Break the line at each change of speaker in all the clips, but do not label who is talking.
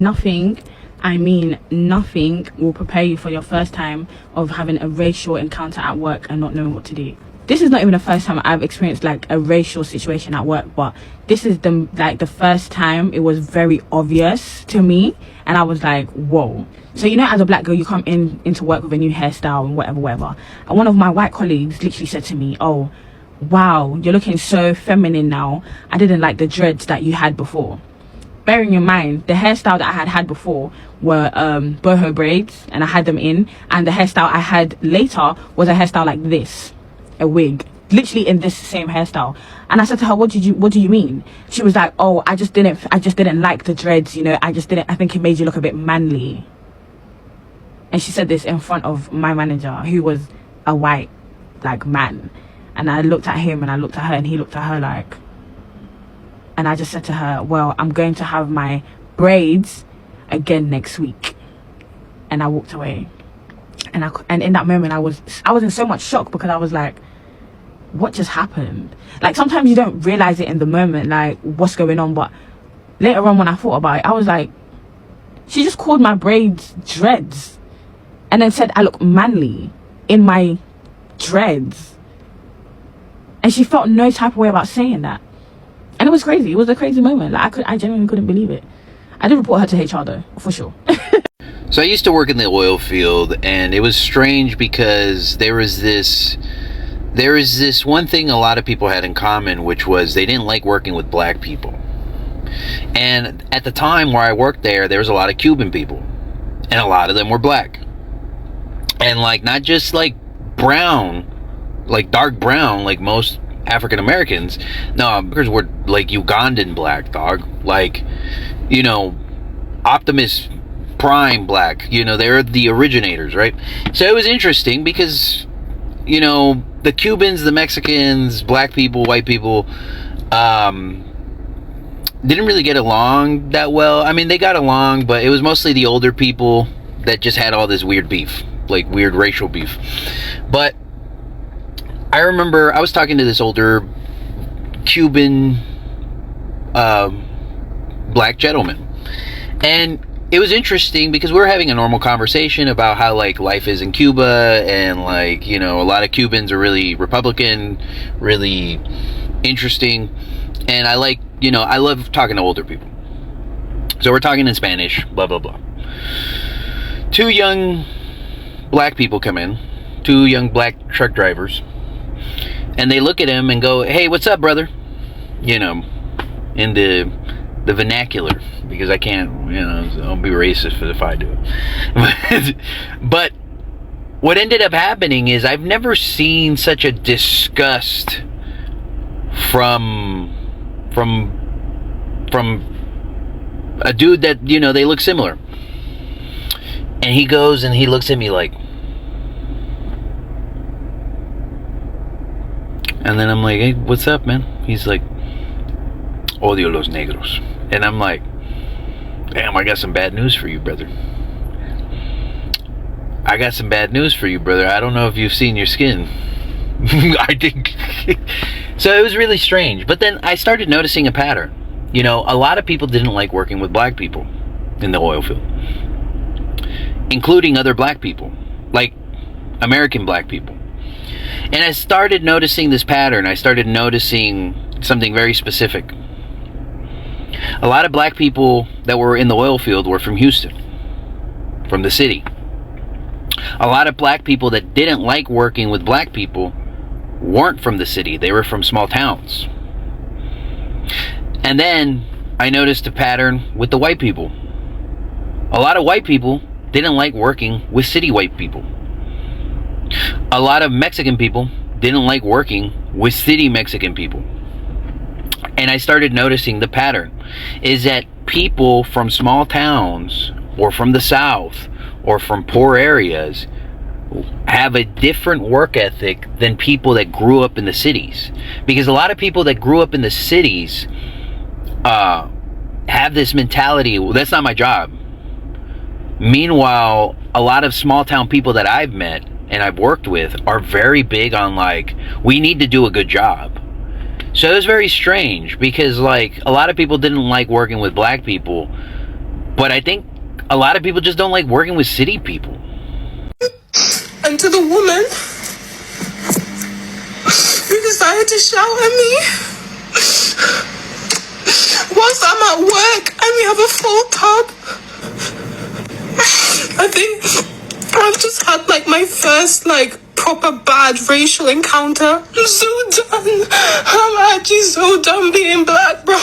Nothing, I mean nothing, will prepare you for your first time of having a racial encounter at work and not knowing what to do. This is not even the first time I've experienced like a racial situation at work, but this is the first time it was very obvious to me, and I was like, whoa. So you know, as a black girl, you come into work with a new hairstyle and whatever. And one of my white colleagues literally said to me, "Oh, wow, you're looking so feminine now. I didn't like the dreads that you had before." Bearing in mind, the hairstyle that I had before were boho braids, and I had them in, and the hairstyle I had later was a hairstyle like this, a wig, literally in this same hairstyle. And I said to her, what do you mean? She was like, "Oh, I just didn't like the dreads, you know, I think it made you look a bit manly." And she said this in front of my manager, who was a white like man. And I looked at him and I looked at her and he looked at her like, and I just said to her, "Well, I'm going to have my braids again next week." And I walked away. And in that moment I was in so much shock, because I was like, what just happened? Like, sometimes you don't realize it in the moment, like what's going on, but later on when I thought about it, I was like, she just called my braids dreads and then said I look manly in my dreads, and she felt no type of way about saying that. And it was crazy. It was a crazy moment. Like, I genuinely couldn't believe it. I did report her to HR though, for sure.
So I used to work in the oil field, and it was strange because there is this one thing a lot of people had in common, which was they didn't like working with black people. And at the time where I worked there was a lot of Cuban people, and a lot of them were black. And like, not just like brown, like dark brown, like most African Americans. No, because we're like Ugandan black, dog. Like, you know, Optimus Prime black. You know, they're the originators, right? So it was interesting because, you know, the Cubans, the Mexicans, black people, white people, didn't really get along that well. I mean, they got along, but it was mostly the older people that just had all this weird beef, like weird racial beef. But I remember I was talking to this older Cuban black gentleman, and it was interesting because we were having a normal conversation about how like life is in Cuba, and like, you know, a lot of Cubans are really Republican, really interesting, and I like, you know, I love talking to older people. So we're talking in Spanish, blah blah blah. Two young black people come in, two young black truck drivers, and they look at him and go, "Hey, what's up, brother?" You know, in the vernacular, because I can't, you know, I'll be racist if I do it. But what ended up happening is I've never seen such a disgust from a dude that, you know, they look similar. And he goes and he looks at me like, and then I'm like, "Hey, what's up, man?" He's like, "Odio los negros." And I'm like, "Damn, I got some bad news for you, brother. I got some bad news for you, brother. I don't know if you've seen your skin." I think. So it was really strange. But then I started noticing a pattern. You know, a lot of people didn't like working with black people in the oil field, including other black people, like American black people. And I started noticing this pattern. I started noticing something very specific. A lot of black people that were in the oil field were from Houston, from the city. A lot of black people that didn't like working with black people weren't from the city. They were from small towns. And then I noticed a pattern with the white people. A lot of white people didn't like working with city white people. A lot of Mexican people didn't like working with city Mexican people. And I started noticing the pattern is that people from small towns or from the South or from poor areas have a different work ethic than people that grew up in the cities. Because a lot of people that grew up in the cities have this mentality, well, that's not my job. Meanwhile, a lot of small town people that I've met and I've worked with are very big on like, we need to do a good job. So it was very strange because like a lot of people didn't like working with black people But I think a lot of people just don't like working with city people.
And to the woman who decided to shout at me whilst I'm at work and we have a full tub, I think I've just had like my first like proper bad racial encounter. I'm so done. I'm actually so done being black, bro.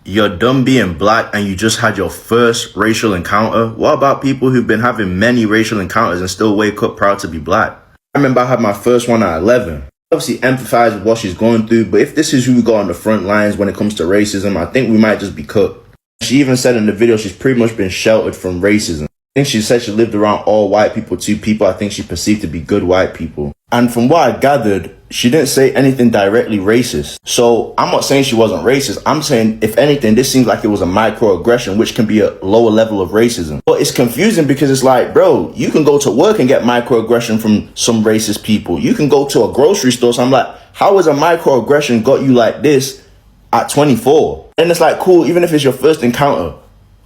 You're done being black and you just had your first racial encounter? What about people who've been having many racial encounters and still wake up proud to be black? I remember I had my first one at 11. Obviously empathize with what she's going through, but if this is who we got on the front lines when it comes to racism, I think we might just be cooked. She even said in the video she's pretty much been sheltered from racism. I think she said she lived around all white people, too, people I think she perceived to be good white people. And from what I gathered, she didn't say anything directly racist. So I'm not saying she wasn't racist. I'm saying, if anything, this seems like it was a microaggression, which can be a lower level of racism. But it's confusing because it's like, bro, you can go to work and get microaggression from some racist people. You can go to a grocery store. So I'm like, how has a microaggression got you like this at 24? And it's like, cool, even if it's your first encounter,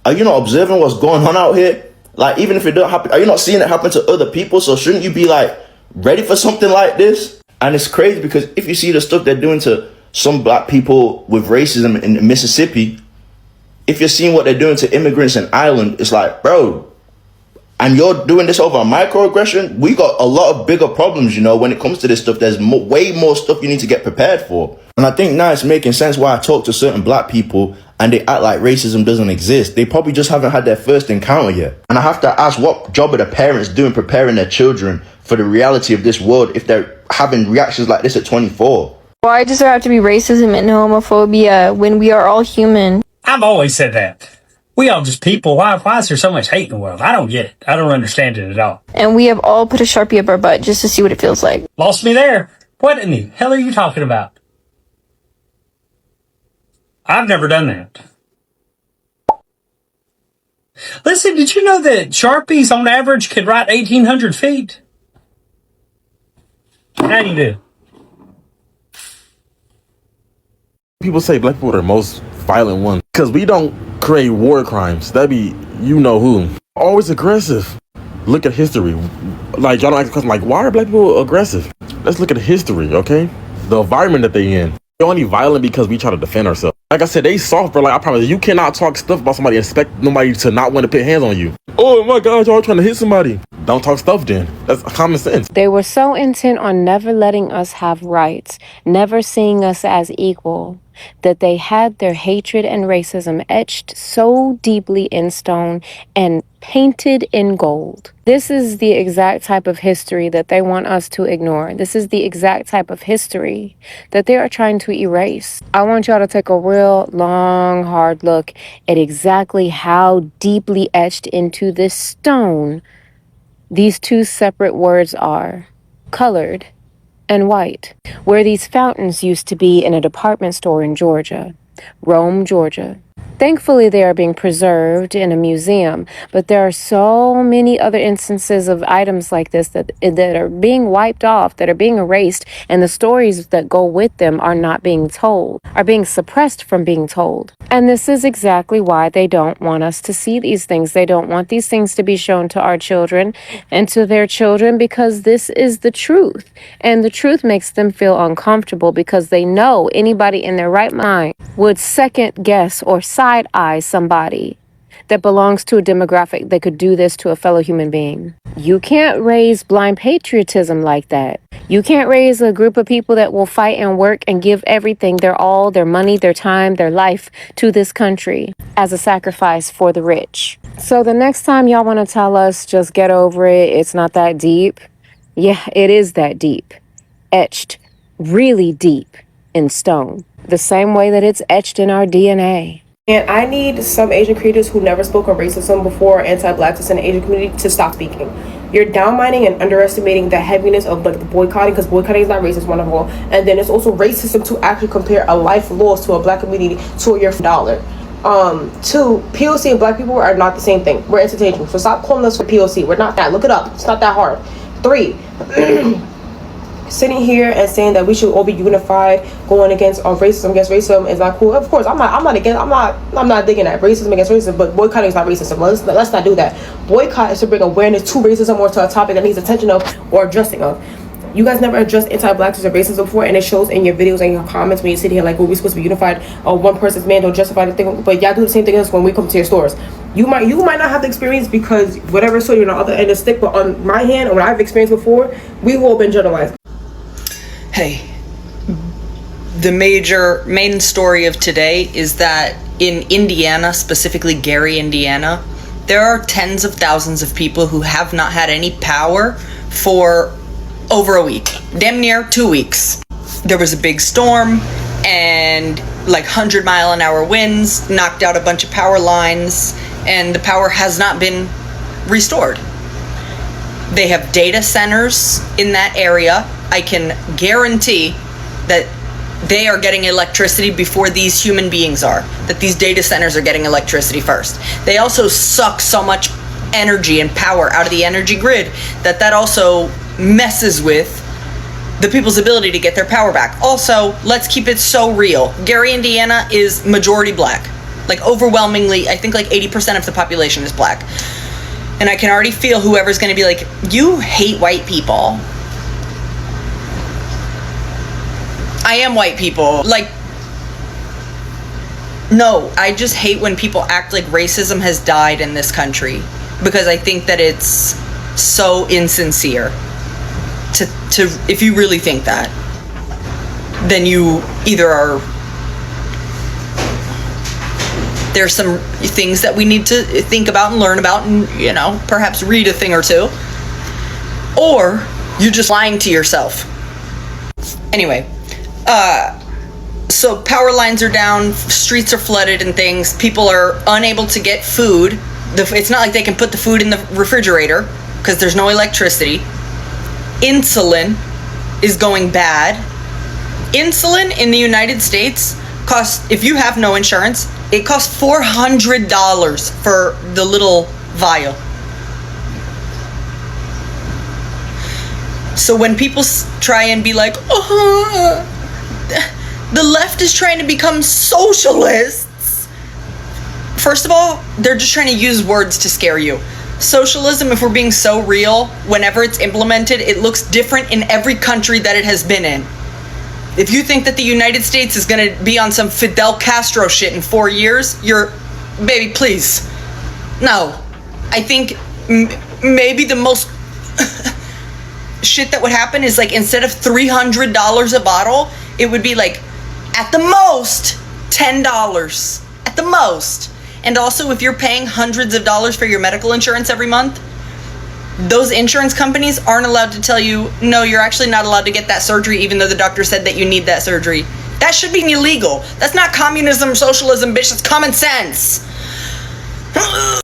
are you not observing what's going on out here? Like, even if it don't happen, are you not seeing it happen to other people? So shouldn't you be like ready for something like this? And it's crazy because if you see the stuff they're doing to some black people with racism in Mississippi, if you're seeing what they're doing to immigrants in Ireland, it's like, bro, and you're doing this over a microaggression, we got a lot of bigger problems, you know, when it comes to this stuff. There's way more stuff you need to get prepared for. And I think now it's making sense why I talk to certain black people and they act like racism doesn't exist. They probably just haven't had their first encounter yet. And I have to ask, what job are the parents doing preparing their children for the reality of this world if they're having reactions like this at 24?
Why does there have to be racism and homophobia when we are all human?
I've always said that. We all just people. Why is there so much hate in the world? I don't get it. I don't understand it at all.
And we have all put a Sharpie up our butt just to see what it feels like.
Lost me there. What in the hell are you talking about? I've never done that. Listen, did you know that Sharpies on average can write 1,800 feet? How do you do?
People say black people are the most violent ones because we don't create war crimes. That'd be you know who. Always aggressive. Look at history. Like, y'all don't ask the question, like, why are black people aggressive? Let's look at history, okay? The environment that they in. We're only violent because we try to defend ourselves. Like I said, they soft, bro. Like, I promise you cannot talk stuff about somebody and expect nobody to not want to put hands on you. Oh my God, y'all trying to hit somebody. Don't talk stuff then. That's common sense.
They were so intent on never letting us have rights, never seeing us as equal, that they had their hatred and racism etched so deeply in stone and painted in gold. This is the exact type of history that they want us to ignore. This is the exact type of history that they are trying to erase. I want y'all to take a real long, hard look at exactly how deeply etched into this stone these two separate words are: colored and white. Where these fountains used to be in a department store in Georgia, Rome, Georgia. Thankfully, they are being preserved in a museum, but there are so many other instances of items like this that are being wiped off, that are being erased, and the stories that go with them are not being told, are being suppressed from being told. And this is exactly why they don't want us to see these things. They don't want these things to be shown to our children and to their children, because this is the truth. And the truth makes them feel uncomfortable because they know anybody in their right mind would second guess or side eye somebody that belongs to a demographic that could do this to a fellow human being. You can't raise blind patriotism like that. You can't raise a group of people that will fight and work and give everything, their all, their money, their time, their life to this country as a sacrifice for the rich. So the next time y'all want to tell us, just get over it, it's not that deep. Yeah, it is that deep. Etched really deep in stone. The same way that it's etched in our DNA.
And I need some Asian creators who never spoke on racism before, anti-blackness in the Asian community, to stop speaking. You're downmining and underestimating the heaviness of like the boycotting, because boycotting is not racist, one of all. And then it's also racism to actually compare a life lost to a black community to your dollar. Two, POC and black people are not the same thing. We're interchanging. So stop calling us for POC. We're not that. Look it up. It's not that hard. Three, sitting here and saying that we should all be unified going against racism is not cool. Of course, I'm not digging at racism against racism, but boycotting is not racism. Let's not do that. Boycott is to bring awareness to racism or to a topic that needs attention of or addressing of. You guys never addressed anti-blackness or racism before, and it shows in your videos and your comments when you sit here like, well, we're supposed to be unified. One person's man don't justify the thing, but y'all do the same thing as when we come to your stores. You might not have the experience because whatever store you're on the other end of the stick, but on my hand, and what I've experienced before, we've all been generalized.
Hey, the main story of today is that in Indiana, specifically Gary, Indiana, there are tens of thousands of people who have not had any power for over a week, damn near 2 weeks. There was a big storm and like 100-mile-an-hour winds knocked out a bunch of power lines, and the power has not been restored. They have data centers in that area. I can guarantee that they are getting electricity before these human beings are, that these data centers are getting electricity first. They also suck so much energy and power out of the energy grid that also messes with the people's ability to get their power back. Also, let's keep it so real. Gary, Indiana is majority black. Like overwhelmingly, I think like 80% of the population is black. And I can already feel whoever's going to be like, you hate white people. I am white people. Like, no, I just hate when people act like racism has died in this country, because I think that it's so insincere. To if you really think that, then you either are, there's some things that we need to think about and learn about and, you know, perhaps read a thing or two, or you're just lying to yourself. Anyway, so power lines are down, streets are flooded and things, people are unable to get food. It's not like they can put the food in the refrigerator because there's no electricity. Insulin is going bad. Insulin in the United States costs, if you have no insurance, it costs $400 for the little vial. So when people try and be like, oh, the left is trying to become socialists, first of all, they're just trying to use words to scare you. Socialism, if we're being so real, whenever it's implemented, it looks different in every country that it has been in. If you think that the United States is going to be on some Fidel Castro shit in 4 years, baby, please. No. I think maybe the most shit that would happen is like, instead of $300 a bottle, it would be like, at the most, $10. At the most. And also, if you're paying hundreds of dollars for your medical insurance every month, those insurance companies aren't allowed to tell you, no, you're actually not allowed to get that surgery even though the doctor said that you need that surgery. That should be illegal. That's not communism, socialism, bitch. That's common sense.